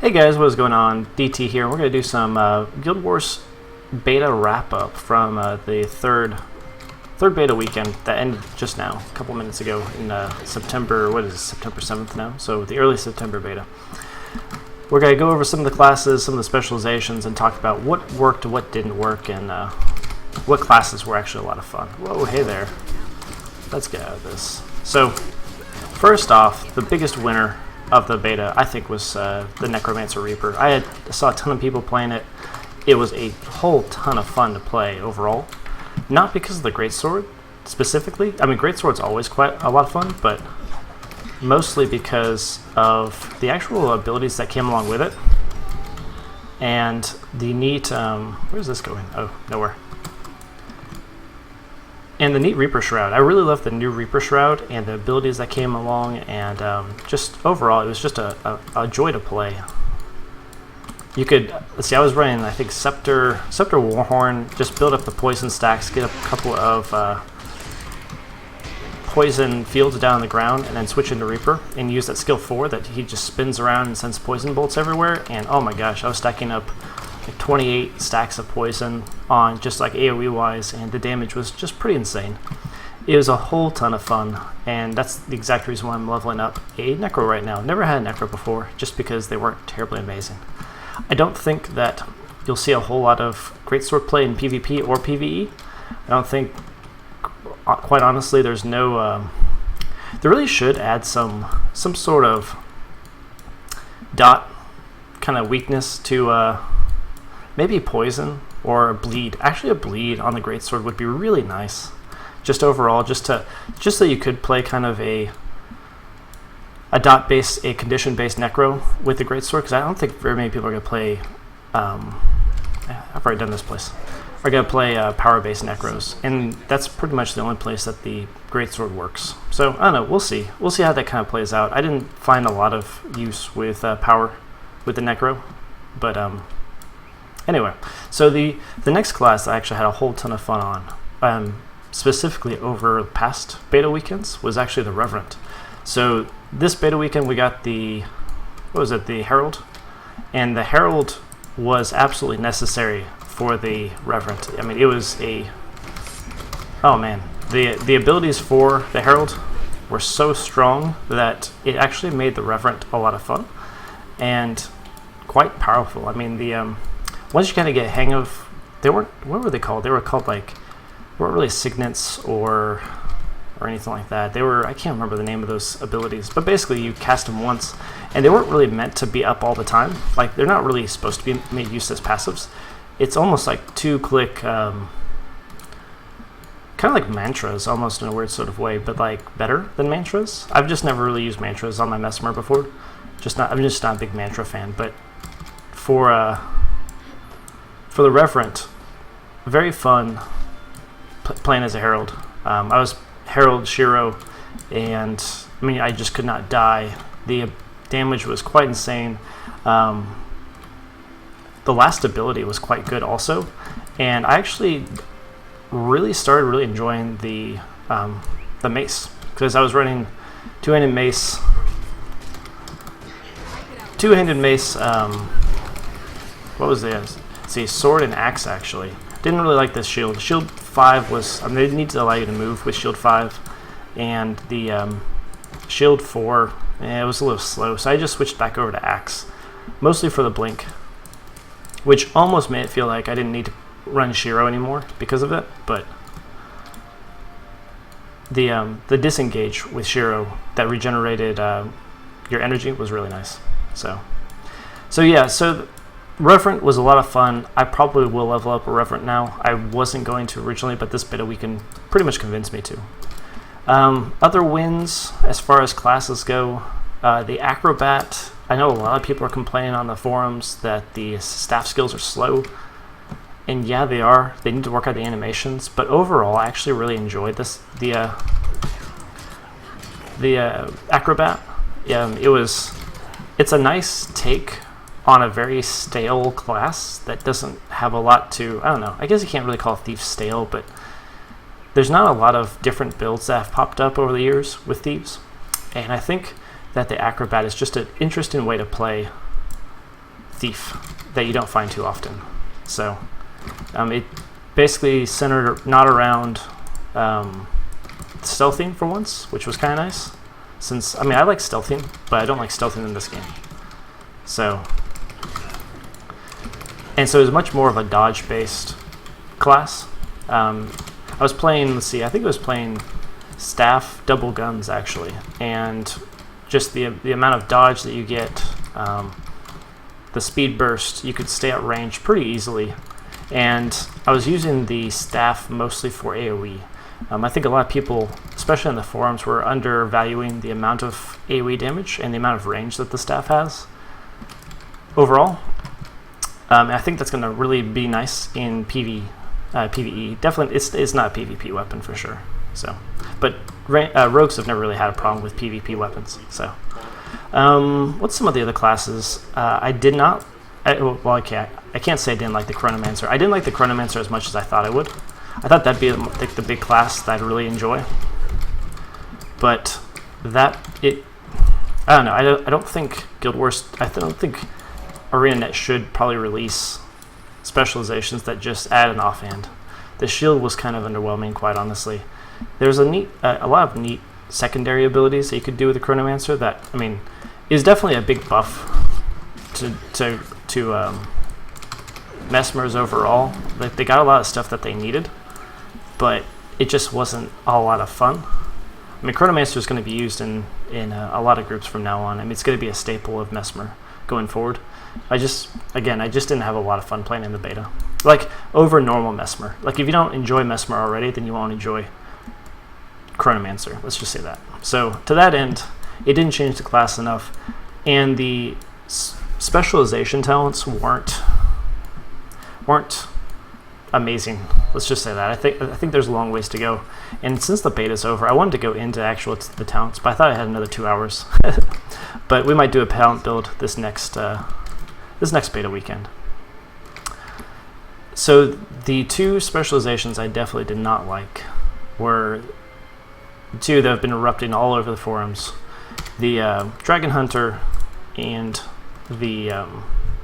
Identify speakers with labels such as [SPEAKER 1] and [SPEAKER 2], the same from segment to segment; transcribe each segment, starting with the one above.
[SPEAKER 1] Hey guys, what is going on? DT here. We're going to do some Guild Wars beta wrap-up from the third beta weekend that ended just now, a couple minutes ago in September, what is it, September 7th now? So the early September beta. We're going to go over some of the classes, some of the specializations, and talk about what worked, what didn't work, and what classes were actually a lot of fun. Whoa, hey there. Let's get out of this. So, first off, the biggest winner of the beta, I think, was the Necromancer Reaper. I saw a ton of people playing it. It was a whole ton of fun to play overall. Not because of the Greatsword specifically. I mean, Greatsword's always quite a lot of fun, but mostly because of the actual abilities that came along with it. And the neat, where's this going? Oh, nowhere. And the neat Reaper Shroud. I really love the new Reaper Shroud and the abilities that came along, and just overall, it was just a joy to play. You could, let's see, I was running, I think, Scepter Warhorn, just build up the poison stacks, get a couple of poison fields down on the ground, and then switch into Reaper, and use that skill 4 that he just spins around and sends poison bolts everywhere, and oh my gosh, I was stacking up like 28 stacks of poison on just like AoE wise, and the damage was just pretty insane. It was a whole ton of fun, and that's the exact reason why I'm leveling up a Necro right now. Never had a Necro before, just because they weren't terribly amazing. I don't think that you'll see a whole lot of Greatsword play in PvP or PvE. I don't think, quite honestly, there's no, they really should add some sort of dot kind of weakness to maybe poison or a bleed. Actually, a bleed on the Greatsword would be really nice. Just overall, just so you could play kind of a dot-based, a condition-based Necro with the Greatsword, because I don't think very many people are going to play, I've already done this place, are going to play power-based Necros, and that's pretty much the only place that the Greatsword works. So, I don't know, we'll see. We'll see how that kind of plays out. I didn't find a lot of use with power with the Necro, but anyway, so the next class I actually had a whole ton of fun on, specifically over past beta weekends, was actually the Reverend. So this beta weekend we got the, what was it, the Herald? And the Herald was absolutely necessary for the Reverend. I mean, it was a, oh man, the abilities for the Herald were so strong that it actually made the Reverend a lot of fun and quite powerful. I mean, the once you kind of get a hang of, they weren't, what were they called? They were called like, they weren't really signets or anything like that. They were, I can't remember the name of those abilities, but basically you cast them once, and they weren't really meant to be up all the time. Like, they're not really supposed to be made use as passives. It's almost like two-click, kind of like mantras, almost in a weird sort of way, but like better than mantras. I've just never really used mantras on my Mesmer before. I'm just not a big mantra fan, but for the Reverend, very fun playing as a Herald. I was Herald Shiro, and I mean, I just could not die. The damage was quite insane. The last ability was quite good also, and I actually started really enjoying the mace, because I was running two-handed mace. What was this? See, sword and axe actually. Didn't really like this shield. Shield 5 was, I mean, they need to allow you to move with shield 5, and the shield 4, it was a little slow, so I just switched back over to axe, mostly for the blink, which almost made it feel like I didn't need to run Shiro anymore because of it, but the disengage with Shiro that regenerated your energy was really nice. So yeah, so Reverend was a lot of fun. I probably will level up a Reverend now. I wasn't going to originally, but this beta weekend pretty much convinced me to. Other wins as far as classes go, the Acrobat. I know a lot of people are complaining on the forums that the staff skills are slow, and yeah, they are. They need to work out the animations, but overall, I actually really enjoyed this. The Acrobat. It's a nice take on a very stale class that doesn't have a lot to, I don't know, I guess you can't really call Thief stale, but there's not a lot of different builds that have popped up over the years with Thieves, and I think that the Acrobat is just an interesting way to play thief that you don't find too often. So it basically centered not around stealthing for once, which was kind of nice. Since, I mean, I like stealthing, but I don't like stealthing in this game. So, and so it was much more of a dodge-based class. I was playing, let's see, I think I was playing staff double guns, actually. And just the amount of dodge that you get, the speed burst, you could stay at range pretty easily. And I was using the staff mostly for AoE. I think a lot of people, especially on the forums, were undervaluing the amount of AoE damage and the amount of range that the staff has overall. I think that's going to really be nice in PvE. Definitely, it's not a PvP weapon for sure. So, but rogues have never really had a problem with PvP weapons. So, what's some of the other classes? I did not. I can't say I didn't like the Chronomancer. I didn't like the Chronomancer as much as I thought I would. I thought that'd be like the big class that I'd really enjoy. But I don't know. I don't think Guild Wars. I don't think ArenaNet should probably release specializations that just add an offhand. The shield was kind of underwhelming, quite honestly. There's a lot of neat secondary abilities that you could do with the Chronomancer. That, I mean, is definitely a big buff to Mesmers overall. Like, they got a lot of stuff that they needed, but it just wasn't a lot of fun. I mean, Chronomancer is going to be used in a lot of groups from now on. I mean, it's going to be a staple of Mesmer going forward. I just didn't have a lot of fun playing in the beta. Like, over normal Mesmer. Like, if you don't enjoy Mesmer already, then you won't enjoy Chronomancer. Let's just say that. So, to that end, it didn't change the class enough, and the specialization talents weren't amazing. Let's just say that. I think there's a long ways to go. And since the beta's over, I wanted to go into the talents, but I thought I had another 2 hours. But we might do a talent build this next beta weekend. So the two specializations I definitely did not like were two that have been erupting all over the forums: the Dragon Hunter and the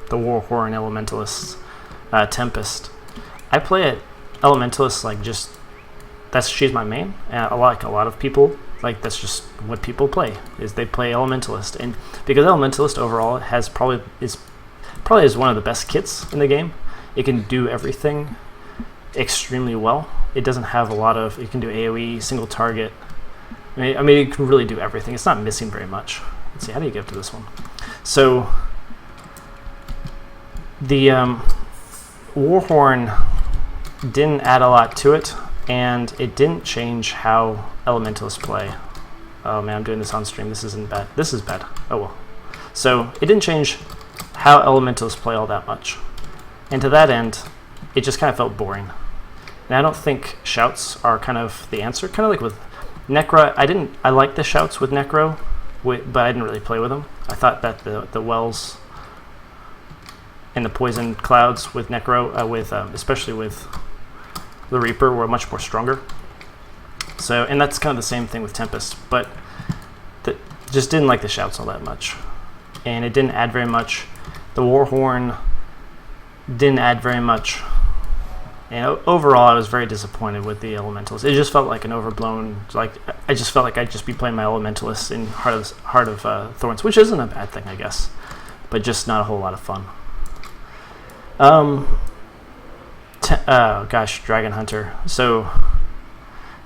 [SPEAKER 1] Warhorn Elementalist Tempest. I play it Elementalist like just she's my main. And like a lot of people, like that's just what people play, is they play Elementalist. And because Elementalist overall is probably one of the best kits in the game. It can do everything extremely well. It doesn't have a lot of, it can do AoE, single target. I mean, it can really do everything. It's not missing very much. Let's see, how do you get to this one? So the Warhorn didn't add a lot to it, and it didn't change how Elementalists play. Oh man, I'm doing this on stream. This isn't bad. This is bad. Oh well. So it didn't change how Elementalists play all that much. And to that end, it just kind of felt boring. And I don't think shouts are kind of the answer. Kind of like with Necra, I liked the shouts with Necro, but I didn't really play with them. I thought that the wells and the poison clouds with Necro, especially with the Reaper, were much more stronger. So, and that's kind of the same thing with Tempest, but just didn't like the shouts all that much. And it didn't add very much. The Warhorn didn't add very much. And overall, I was very disappointed with the Elementals. It just felt like an overblown, like, I just felt like I'd just be playing my Elementalists in Heart of Thorns, which isn't a bad thing, I guess, but just not a whole lot of fun. Gosh, Dragon Hunter. So,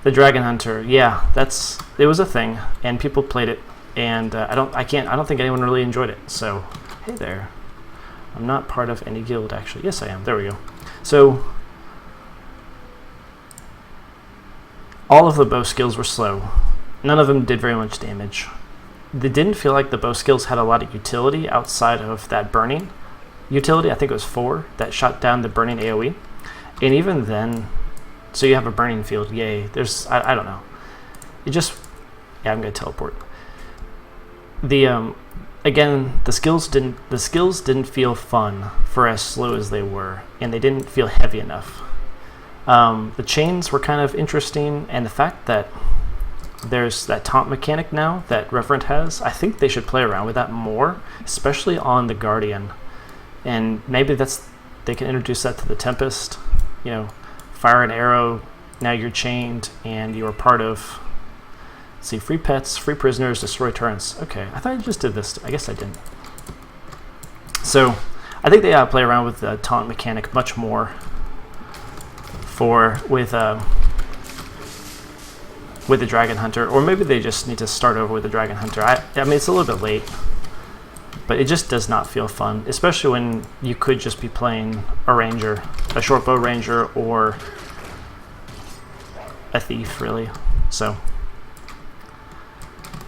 [SPEAKER 1] the Dragon Hunter, yeah, it was a thing, and people played it, and I don't think anyone really enjoyed it. So, hey there. I'm not part of any guild, actually. Yes, I am. There we go. So, all of the bow skills were slow. None of them did very much damage. They didn't feel like the bow skills had a lot of utility outside of that burning utility. I think it was 4 that shot down the burning AoE. And even then, so you have a burning field. Yay. There's, I don't know. It just, yeah, I'm going to teleport. Again, the skills didn't feel fun for as slow as they were, and they didn't feel heavy enough. The chains were kind of interesting, and the fact that there's that taunt mechanic now that Reverend has, I think they should play around with that more, especially on the Guardian. and maybe they can introduce that to the Tempest. You know, fire an arrow, now you're chained, and you're part of. Let's see, free pets, free prisoners, destroy turrets. Okay, I thought I just did this. I guess I didn't. So, I think they ought to play around with the taunt mechanic much more with the Dragon Hunter, or maybe they just need to start over with the Dragon Hunter. I mean, it's a little bit late, but it just does not feel fun, especially when you could just be playing a ranger, a short bow ranger, or a thief, really. So,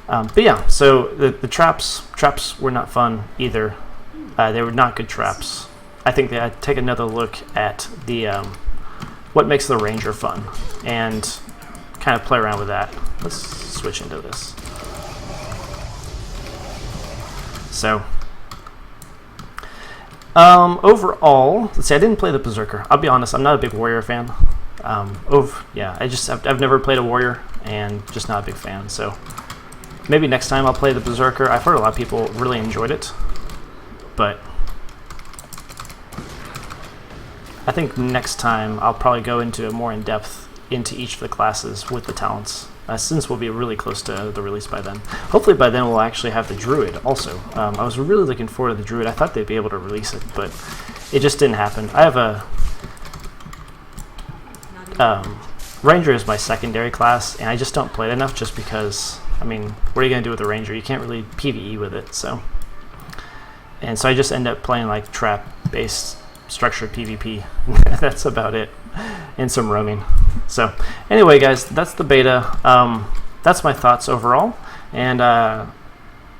[SPEAKER 1] but yeah, so the traps were not fun either. They were not good traps. I think that I'd take another look at the what makes the ranger fun and kind of play around with that. Let's switch into this. So, overall, let's see, I didn't play the Berserker. I'll be honest, I'm not a big warrior fan. Yeah, I've never played a warrior and just not a big fan. So maybe next time I'll play the Berserker. I've heard a lot of people really enjoyed it, but I think next time I'll probably go into more in depth into each of the classes with the talents, since we'll be really close to the release by then. Hopefully by then we'll actually have the Druid also. I was really looking forward to the Druid. I thought they'd be able to release it, but it just didn't happen. I have a Ranger is my secondary class, and I just don't play it enough just because, I mean, what are you going to do with a Ranger? You can't really PvE with it, so. And so I just end up playing like trap-based structured PvP. That's about it. And some roaming. So anyway, guys, that's the beta. That's my thoughts overall, and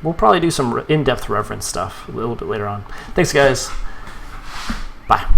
[SPEAKER 1] we'll probably do some in-depth reference stuff a little bit later on. Thanks, guys. Bye.